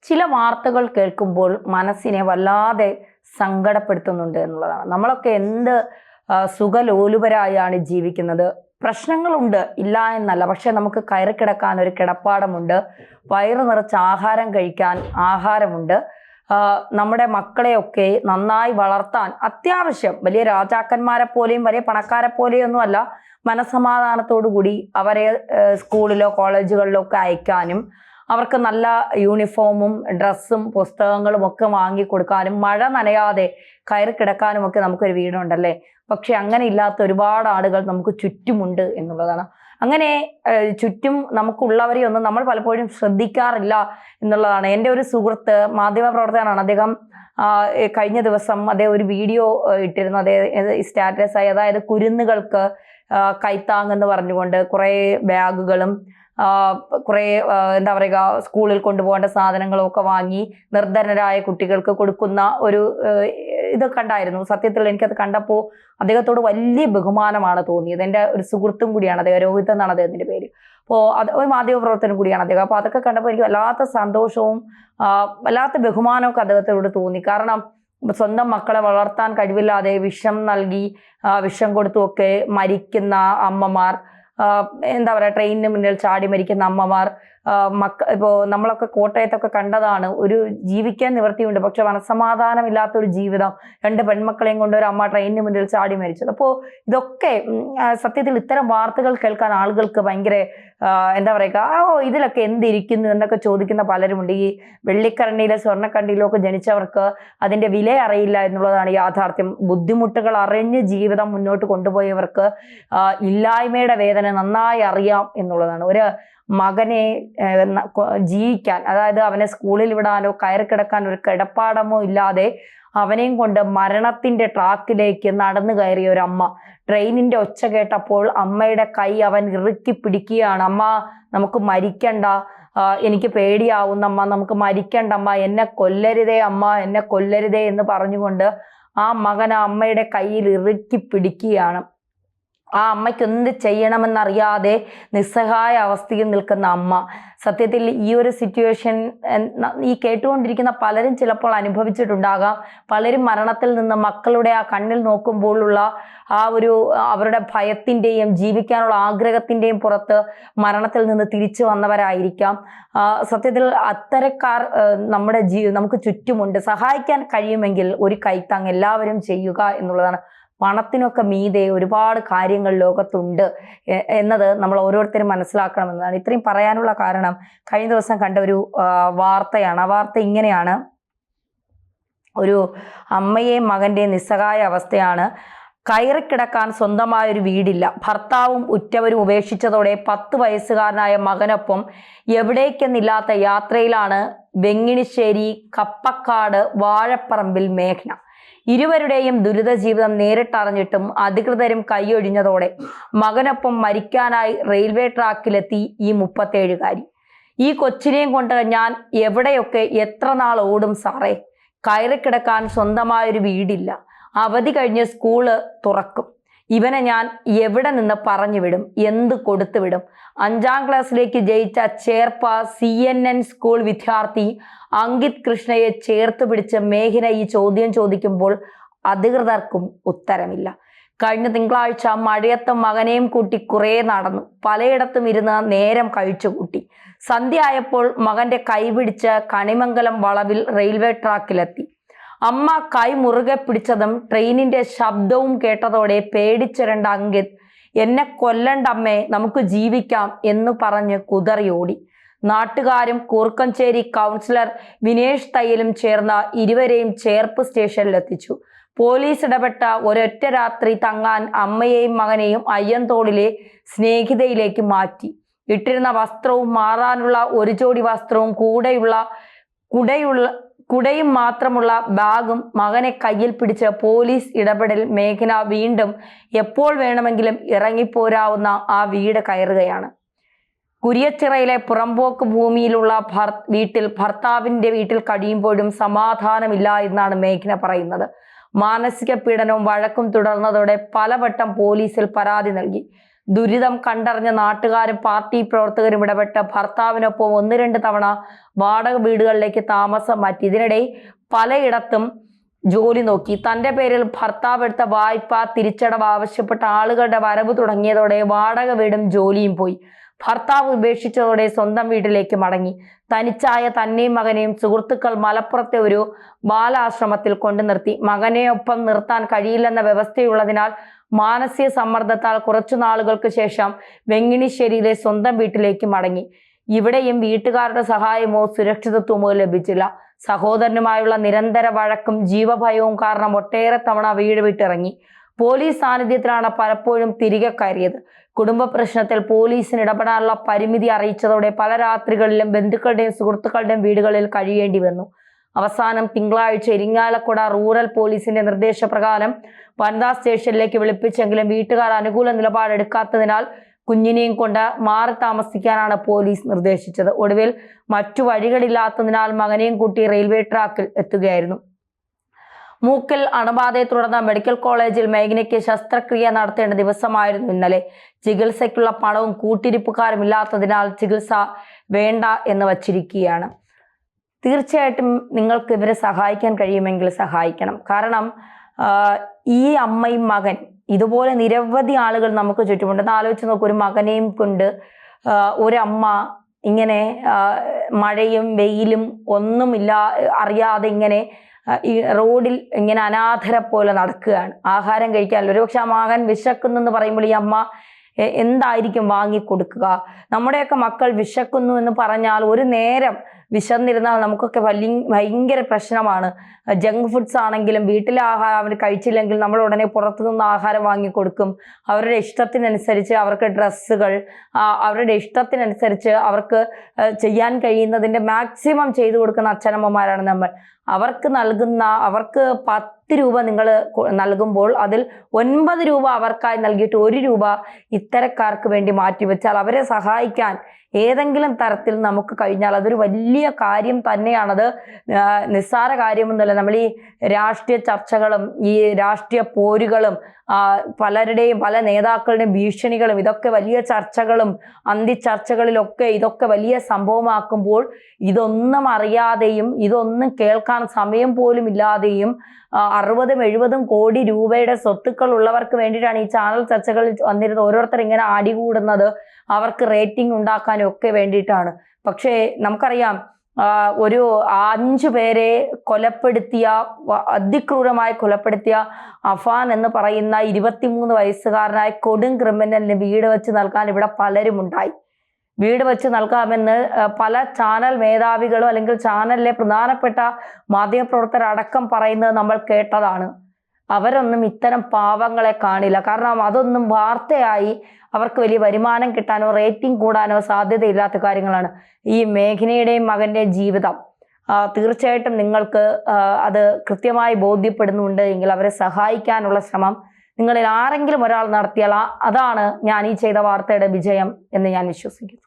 ചില വാർത്തകൾ കേൾക്കുമ്പോൾ മനസ്സിനെ വല്ലാതെ സങ്കടപ്പെടുത്തുന്നുണ്ട് എന്നുള്ളതാണ്. നമ്മളൊക്കെ എന്ത് സുഖലോലുപരായാണ് ജീവിക്കുന്നത്. പ്രശ്നങ്ങളുണ്ട്, ഇല്ല എന്നല്ല. പക്ഷെ നമുക്ക് കയറി കിടക്കാൻ ഒരു കിടപ്പാടമുണ്ട്, വയറ് നിറച്ച് ആഹാരം കഴിക്കാൻ ആഹാരമുണ്ട്. നമ്മുടെ മക്കളെയൊക്കെ നന്നായി വളർത്താൻ അത്യാവശ്യം വലിയ രാജാക്കന്മാരെ പോലെയും വലിയ പണക്കാരെ പോലെയൊന്നും അല്ല, മനസമാധാനത്തോടു കൂടി അവരെ സ്കൂളിലോ കോളേജുകളിലോ ഒക്കെ അയക്കാനും അവർക്ക് നല്ല യൂണിഫോമും ഡ്രസ്സും പുസ്തകങ്ങളും ഒക്കെ വാങ്ങിക്കൊടുക്കാനും മഴ നനയാതെ കയറി കിടക്കാനും ഒക്കെ നമുക്കൊരു വീടുണ്ടല്ലേ. പക്ഷെ അങ്ങനെ ഇല്ലാത്ത ഒരുപാട് ആളുകൾ നമുക്ക് ചുറ്റുമുണ്ട് എന്നുള്ളതാണ്. അങ്ങനെ ചുറ്റും നമുക്കുള്ളവരെയൊന്നും നമ്മൾ പലപ്പോഴും ശ്രദ്ധിക്കാറില്ല എന്നുള്ളതാണ്. എൻ്റെ ഒരു സുഹൃത്ത് മാധ്യമപ്രവർത്തകനാണ്. അദ്ദേഹം കഴിഞ്ഞ ദിവസം അദ്ദേഹം ഒരു വീഡിയോ ഇട്ടിരുന്നു. അദ്ദേഹം സ്റ്റാറ്റസ് ആയി, അതായത് കുരുന്നുകൾക്ക് കൈത്താങ് എന്ന് പറഞ്ഞുകൊണ്ട് കുറേ ബാഗുകളും കുറേ എന്താ പറയുക സ്കൂളിൽ കൊണ്ടുപോകേണ്ട സാധനങ്ങളും ഒക്കെ വാങ്ങി നിർധനരായ കുട്ടികൾക്ക് കൊടുക്കുന്ന ഒരു ഇത് കണ്ടായിരുന്നു. സത്യത്തിൽ എനിക്കത് കണ്ടപ്പോൾ അദ്ദേഹത്തോട് വലിയ ബഹുമാനമാണ് തോന്നിയത്. എൻ്റെ ഒരു സുഹൃത്തും കൂടിയാണ് അദ്ദേഹം, രോഹിത് എന്നാണ് അദ്ദേഹത്തിൻ്റെ പേര്. അപ്പോൾ അത് ഒരു മാധ്യമപ്രവർത്തനം കൂടിയാണ് അദ്ദേഹം. അപ്പോൾ അതൊക്കെ കണ്ടപ്പോൾ എനിക്ക് വല്ലാത്ത സന്തോഷവും വല്ലാത്ത ബഹുമാനമൊക്കെ അദ്ദേഹത്തോട് തോന്നി. കാരണം സ്വന്തം മക്കളെ വളർത്താൻ കഴിവില്ലാതെ വിഷം നൽകി വിഷം കൊടുത്തുമൊക്കെ മരിക്കുന്ന അമ്മമാർ, എന്താ പറയുക, ട്രെയിനിന് മുന്നിൽ ചാടി മരിക്കുന്ന അമ്മമാർ, ഇപ്പോൾ നമ്മളൊക്കെ കോട്ടയത്തൊക്കെ കണ്ടതാണ്. ഒരു ജീവിക്കാൻ നിവൃത്തിയുണ്ട്, പക്ഷെ മനസ്സമാധാനമില്ലാത്ത ഒരു ജീവിതം. 2 പെൺമക്കളെയും കൊണ്ട് ഒരു അമ്മ ട്രെയിനിന് മുന്നിൽ ചാടി മരിച്ചത്. അപ്പോൾ ഇതൊക്കെ സത്യത്തിൽ ഇത്തരം വാർത്തകൾ കേൾക്കാൻ ആളുകൾക്ക് ഭയങ്കര എന്താ പറയുക, ഇതിലൊക്കെ എന്തിരിക്കുന്നു എന്നൊക്കെ ചോദിക്കുന്ന പലരുമുണ്ട്. ഈ വെള്ളിക്കരണ്ടിയിലെ സ്വർണ്ണക്കണ്ടിയിലും ഒക്കെ ജനിച്ചവർക്ക് അതിൻ്റെ വില അറിയില്ല എന്നുള്ളതാണ് യാഥാർത്ഥ്യം. ബുദ്ധിമുട്ടുകൾ അറിഞ്ഞ് ജീവിതം മുന്നോട്ട് കൊണ്ടുപോയവർക്ക് ഇല്ലായ്മയുടെ വേദന നന്നായി അറിയാം എന്നുള്ളതാണ്. ഒരു മകനെ ജീവിക്കാൻ, അതായത് അവനെ സ്കൂളിൽ വിടാനോ കയറി കിടക്കാൻ ഒരു കിടപ്പാടമോ ഇല്ലാതെ അവനെയും കൊണ്ട് മരണത്തിന്റെ ട്രാക്കിലേക്ക് നടന്നു കയറിയ ഒരു അമ്മ. ട്രെയിനിന്റെ ഒച്ച കേട്ടപ്പോൾ അമ്മയുടെ കൈ അവൻ ഇറുക്കി പിടിക്കുകയാണ്. അമ്മ, നമുക്ക് മരിക്കണ്ട, എനിക്ക് പേടിയാവുന്നമ്മ, നമുക്ക് മരിക്കണ്ടമ്മ, എന്നെ കൊല്ലരുതേ അമ്മ, എന്നെ കൊല്ലരുതേ എന്ന് പറഞ്ഞുകൊണ്ട് ആ മകൻ ആ അമ്മയുടെ കയ്യിൽ ഇറുക്കി പിടിക്കുകയാണ്. ആ അമ്മയ്ക്ക് എന്ത് ചെയ്യണമെന്നറിയാതെ നിസ്സഹായ അവസ്ഥയിൽ നിൽക്കുന്ന അമ്മ. സത്യത്തിൽ ഈ ഒരു സിറ്റുവേഷൻ ഈ കേട്ടുകൊണ്ടിരിക്കുന്ന പലരും ചിലപ്പോൾ അനുഭവിച്ചിട്ടുണ്ടാകാം. പലരും മരണത്തിൽ നിന്ന് മക്കളുടെ ആ കണ്ണിൽ നോക്കുമ്പോഴുള്ള ആ ഒരു അവരുടെ ഭയത്തിൻ്റെയും ജീവിക്കാനുള്ള ആഗ്രഹത്തിൻ്റെയും പുറത്ത് മരണത്തിൽ നിന്ന് തിരിച്ചു വന്നവരായിരിക്കാം. സത്യത്തിൽ അത്തരക്കാർ നമുക്ക് ചുറ്റുമുണ്ട്. സഹായിക്കാൻ കഴിയുമെങ്കിൽ ഒരു കൈത്താങ് എല്ലാവരും ചെയ്യുക എന്നുള്ളതാണ്. പണത്തിനൊക്കെ മീതെ ഒരുപാട് കാര്യങ്ങൾ ലോകത്തുണ്ട് എന്നത് നമ്മൾ ഓരോരുത്തരും മനസ്സിലാക്കണമെന്നതാണ്. ഇത്രയും പറയാനുള്ള കാരണം കഴിഞ്ഞ ദിവസം കണ്ട ഒരു വാർത്തയാണ്. ആ വാർത്ത ഇങ്ങനെയാണ്: ഒരു അമ്മയെയും മകൻ്റെയും നിസ്സഹായ അവസ്ഥയാണ്. കയറിക്കിടക്കാൻ സ്വന്തമായൊരു വീടില്ല. ഭർത്താവും ഉറ്റവരും ഉപേക്ഷിച്ചതോടെ 10 വയസ്സുകാരനായ മകനൊപ്പം എവിടേക്കെന്നില്ലാത്ത യാത്രയിലാണ് വെങ്ങിണിശ്ശേരി കപ്പക്കാട് വാഴപ്പറമ്പിൽ മേഘ്ന. ഇരുവരുടെയും ദുരിത ജീവിതം നേരിട്ടറിഞ്ഞിട്ടും അധികൃതരും കൈയൊഴിഞ്ഞതോടെ മകനൊപ്പം മരിക്കാനായി റെയിൽവേ ട്രാക്കിലെത്തി ഈ 37കാരി. ഈ കൊച്ചിനെയും കൊണ്ട് ഞാൻ എവിടെയൊക്കെ എത്ര നാൾ ഓടും സാറേ? കയറിക്കിടക്കാൻ സ്വന്തമായൊരു വീടില്ല. അവധി കഴിഞ്ഞ് സ്കൂള് തുറക്കും. ഇവനെ ഞാൻ എവിടെ നിന്ന് പറഞ്ഞു വിടും? എന്ത് കൊടുത്തു വിടും? 5ാം ക്ലാസ്സിലേക്ക് ജയിച്ച ചേർപ്പ CNN സ്കൂൾ വിദ്യാർത്ഥി അങ്കിത് കൃഷ്ണയെ ചേർത്ത് പിടിച്ച് മേഘന ഈ ചോദ്യം ചോദിക്കുമ്പോൾ അധികൃതർക്കും ഉത്തരമില്ല. കഴിഞ്ഞ തിങ്കളാഴ്ച മഴയത്ത് മകനെയും കൂട്ടി കുറേ നടന്നു. പലയിടത്തും ഇരുന്ന് നേരം കഴിച്ചുകൂട്ടി. സന്ധ്യ ആയപ്പോൾ മകന്റെ കൈ പിടിച്ച് കണിമംഗലം വളവിൽ റെയിൽവേ ട്രാക്കിലെത്തി. അമ്മ കൈ മുറുകെ പിടിച്ചതും ട്രെയിനിന്റെ ശബ്ദവും കേട്ടതോടെ പേടിച്ചിരണ്ട അങ്കിത്, എന്നെ കൊല്ലണ്ടമ്മേ, നമുക്ക് ജീവിക്കാം എന്ന് പറഞ്ഞ് കുതറിയോടി. നാട്ടുകാരും കൂർക്കഞ്ചേരി കൗൺസിലർ വിനേഷ് തയ്യലും ചേർന്ന ഇരുവരെയും ചേർപ്പ് സ്റ്റേഷനിലെത്തിച്ചു. പോലീസ് ഇടപെട്ട ഒരൊറ്റ രാത്രി തങ്ങാൻ അമ്മയെയും മകനെയും അയ്യന്തോളിലെ സ്നേഹിതയിലേക്ക് മാറ്റി. ഇട്ടിരുന്ന വസ്ത്രവും മാറാനുള്ള ഒരു ജോഡി വസ്ത്രവും കുടയും മാത്രമുള്ള ബാഗും മകനെ കയ്യിൽ പിടിച്ച് പോലീസ് ഇടപെടൽ മേഘന വീണ്ടും എപ്പോൾ വേണമെങ്കിലും ഇറങ്ങിപ്പോരാവുന്ന ആ വീട് കയറുകയാണ്. കുരിയച്ചിറയിലെ പുറമ്പോക്ക് ഭൂമിയിലുള്ള ഭർത്താവിൻ്റെ വീട്ടിൽ കഴിയുമ്പോഴും സമാധാനമില്ല എന്നാണ് മേഘന പറയുന്നത്. മാനസിക പീഡനവും വഴക്കും തുടർന്നതോടെ പലവട്ടം പോലീസിൽ പരാതി നൽകി. ദുരിതം കണ്ടറിഞ്ഞ നാട്ടുകാരും പാർട്ടി പ്രവർത്തകരും ഇടപെട്ട് ഭർത്താവിനൊപ്പം 1-2 തവണ വാടക വീടുകളിലേക്ക് താമസം മാറ്റി. ഇതിനിടെ പലയിടത്തും ജോലി നോക്കി. തന്റെ പേരിൽ ഭർത്താവ് എടുത്ത വായ്പ തിരിച്ചടവ് ആവശ്യപ്പെട്ട ആളുകളുടെ വരവ് തുടങ്ങിയതോടെ വാടക വീടും ജോലിയും പോയി. ഭർത്താവ് ഉപേക്ഷിച്ചതോടെ സ്വന്തം വീട്ടിലേക്ക് മടങ്ങി. തനിച്ചായ തന്നെയും മകനെയും സുഹൃത്തുക്കൾ മലപ്പുറത്തെ ഒരു ബാലാശ്രമത്തിൽ കൊണ്ടു നിർത്തി. മകനെയൊപ്പം നിർത്താൻ കഴിയില്ലെന്ന വ്യവസ്ഥയുള്ളതിനാൽ മാനസിക സമ്മർദ്ദത്താൽ കുറച്ചു നാളുകൾക്ക് ശേഷം വെങ്ങിണിശ്ശേരിയിലെ സ്വന്തം വീട്ടിലേക്ക് മടങ്ങി. ഇവിടെയും വീട്ടുകാരുടെ സഹായമോ സുരക്ഷിതത്വമോ ലഭിച്ചില്ല. സഹോദരനുമായുള്ള നിരന്തര വഴക്കും ജീവഭയവും കാരണം ഒട്ടേറെ തവണ വീട് വിട്ടിറങ്ങി. പോലീസ് സാന്നിധ്യത്തിലാണ് പലപ്പോഴും തിരികെ കയറിയത്. കുടുംബ പ്രശ്നത്തിൽ പോലീസിന് ഇടപെടാനുള്ള പരിമിതി അറിയിച്ചതോടെ പല രാത്രികളിലും ബന്ധുക്കളുടെയും സുഹൃത്തുക്കളുടെയും വീടുകളിൽ കഴിയേണ്ടി വന്നു. അവസാനം തിങ്കളാഴ്ച ഇരിങ്ങാലക്കുട റൂറൽ പോലീസിന്റെ നിർദ്ദേശപ്രകാരം വനിതാ സ്റ്റേഷനിലേക്ക് വിളിപ്പിച്ചെങ്കിലും വീട്ടുകാർ അനുകൂല നിലപാടെടുക്കാത്തതിനാൽ കുഞ്ഞിനെയും കൊണ്ട് മാറി താമസിക്കാനാണ് പോലീസ് നിർദ്ദേശിച്ചത്. ഒടുവിൽ മറ്റു വഴികളില്ലാത്തതിനാൽ മകനെയും കൂട്ടി റെയിൽവേ ട്രാക്കിൽ എത്തുകയായിരുന്നു. മൂക്കിൽ അണുബാധയെ തുടർന്ന് മെഡിക്കൽ കോളേജിൽ മേഘനയ്ക്ക് ശസ്ത്രക്രിയ നടത്തേണ്ട ദിവസമായിരുന്നു ഇന്നലെ. ചികിത്സയ്ക്കുള്ള പണവും കൂട്ടിരിപ്പുകാരും ഇല്ലാത്തതിനാൽ ചികിത്സ വേണ്ട എന്ന് വച്ചിരിക്കുകയാണ്. തീർച്ചയായിട്ടും നിങ്ങൾക്ക് ഇവരെ സഹായിക്കാൻ കഴിയുമെങ്കിൽ സഹായിക്കണം. കാരണം ഈ അമ്മയും മകൻ ഇതുപോലെ നിരവധി ആളുകൾ നമുക്ക് ചുറ്റുമുണ്ട്. ഒന്ന് ആലോചിച്ച് നോക്കൂ, ഒരു മകനെയും കൊണ്ട് ഒരമ്മ ഇങ്ങനെ മഴയും വെയിലും ഒന്നുമില്ല അറിയാതെ ഇങ്ങനെ ഈ റോഡിൽ ഇങ്ങനെ അനാഥരെ പോലെ നടക്കുകയാണ്. ആഹാരം കഴിക്കാൻ ഒരുപക്ഷെ ആ മകൻ വിശക്കുന്നു എന്ന് പറയുമ്പോൾ ഈ അമ്മ എന്തായിരിക്കും വാങ്ങിക്കൊടുക്കുക? നമ്മുടെയൊക്കെ മക്കൾ വിശക്കുന്നു എന്ന് പറഞ്ഞാൽ ഒരു നേരം വിശന്നിരുന്നാൽ നമുക്കൊക്കെ ഭയങ്കര പ്രശ്നമാണ്. ജങ്ക് ഫുഡ്സ് ആണെങ്കിലും വീട്ടിലെ ആഹാരം അവർ കഴിച്ചില്ലെങ്കിൽ നമ്മൾ ഉടനെ പുറത്തുനിന്ന് ആഹാരം വാങ്ങിക്കൊടുക്കും. അവരുടെ ഇഷ്ടത്തിനനുസരിച്ച് അവർക്ക് ഡ്രസ്സുകൾ, അവരുടെ ഇഷ്ടത്തിനനുസരിച്ച് അവർക്ക് ചെയ്യാൻ കഴിയുന്നതിൻ്റെ മാക്സിമം ചെയ്തു കൊടുക്കുന്ന അച്ഛനമ്മമാരാണ് നമ്മൾ. അവർക്ക് 10 രൂപ നിങ്ങൾ നൽകുമ്പോൾ അതിൽ 9 രൂപ അവർക്കായി നൽകിയിട്ട് 1 രൂപ ഇത്തരക്കാർക്ക് വേണ്ടി മാറ്റിവെച്ചാൽ അവരെ സഹായിക്കാൻ ഏതെങ്കിലും തരത്തിൽ നമുക്ക് കഴിഞ്ഞാൽ അതൊരു വലിയ കാര്യം തന്നെയാണത്. നിസ്സാര കാര്യമൊന്നുമല്ല. നമ്മൾ ഈ രാഷ്ട്രീയ ചർച്ചകളും ഈ രാഷ്ട്രീയ പോരുകളും പലരുടെയും പല നേതാക്കളുടെയും ഭീഷണികളും ഇതൊക്കെ വലിയ ചർച്ചകളും അന്തിച്ചർച്ചകളിലൊക്കെ ഇതൊക്കെ വലിയ സംഭവമാക്കുമ്പോൾ ഇതൊന്നും അറിയാതെയും ഇതൊന്നും കേൾക്കാൻ സമയം പോലും ഇല്ലാതെയും 60-70 കോടി രൂപയുടെ സ്വത്തുക്കൾ ഉള്ളവർക്ക് വേണ്ടിയിട്ടാണ് ഈ ചാനൽ ചർച്ചകളിൽ വന്നിരുന്നത് ഓരോരുത്തർ ഇങ്ങനെ അടികൂടുന്നത്. അവർക്ക് റേറ്റിംഗ് ഉണ്ടാക്കാനും ഒക്കെ വേണ്ടിയിട്ടാണ്. പക്ഷേ നമുക്കറിയാം, ഒരു 5 പേരെ അതിക്രൂരമായി കൊലപ്പെടുത്തിയ അഫാൻ എന്ന് പറയുന്ന 23 വയസ്സുകാരനായ കൊടും ക്രിമിനലിന് വീട് വെച്ച് നൽകാൻ ഇവിടെ പലരും ഉണ്ടായി. വീട് വെച്ച് നൽകാമെന്ന് പല ചാനൽ മേധാവികളും അല്ലെങ്കിൽ ചാനലിലെ പ്രധാനപ്പെട്ട മാധ്യമപ്രവർത്തകരടക്കം പറയുന്നത് നമ്മൾ കേട്ടതാണ്. അവരൊന്നും ഇത്തരം പാവങ്ങളെ കാണില്ല. കാരണം അതൊന്നും വാർത്തയായി അവർക്ക് വലിയ വരുമാനം കിട്ടാനോ റേറ്റിംഗ് കൂടാനോ സാധ്യതയില്ലാത്ത കാര്യങ്ങളാണ്. ഈ മേഘനയുടെയും മകൻ്റെയും ജീവിതം തീർച്ചയായിട്ടും നിങ്ങൾക്ക് അത് കൃത്യമായി ബോധ്യപ്പെടുന്നുണ്ട് എങ്കിൽ അവരെ സഹായിക്കാനുള്ള ശ്രമം നിങ്ങളിൽ ആരെങ്കിലും ഒരാൾ നടത്തിയാൽ അതാണ് ഞാൻ ഈ ചെയ്ത വാർത്തയുടെ വിജയം എന്ന് ഞാൻ വിശ്വസിക്കുന്നു.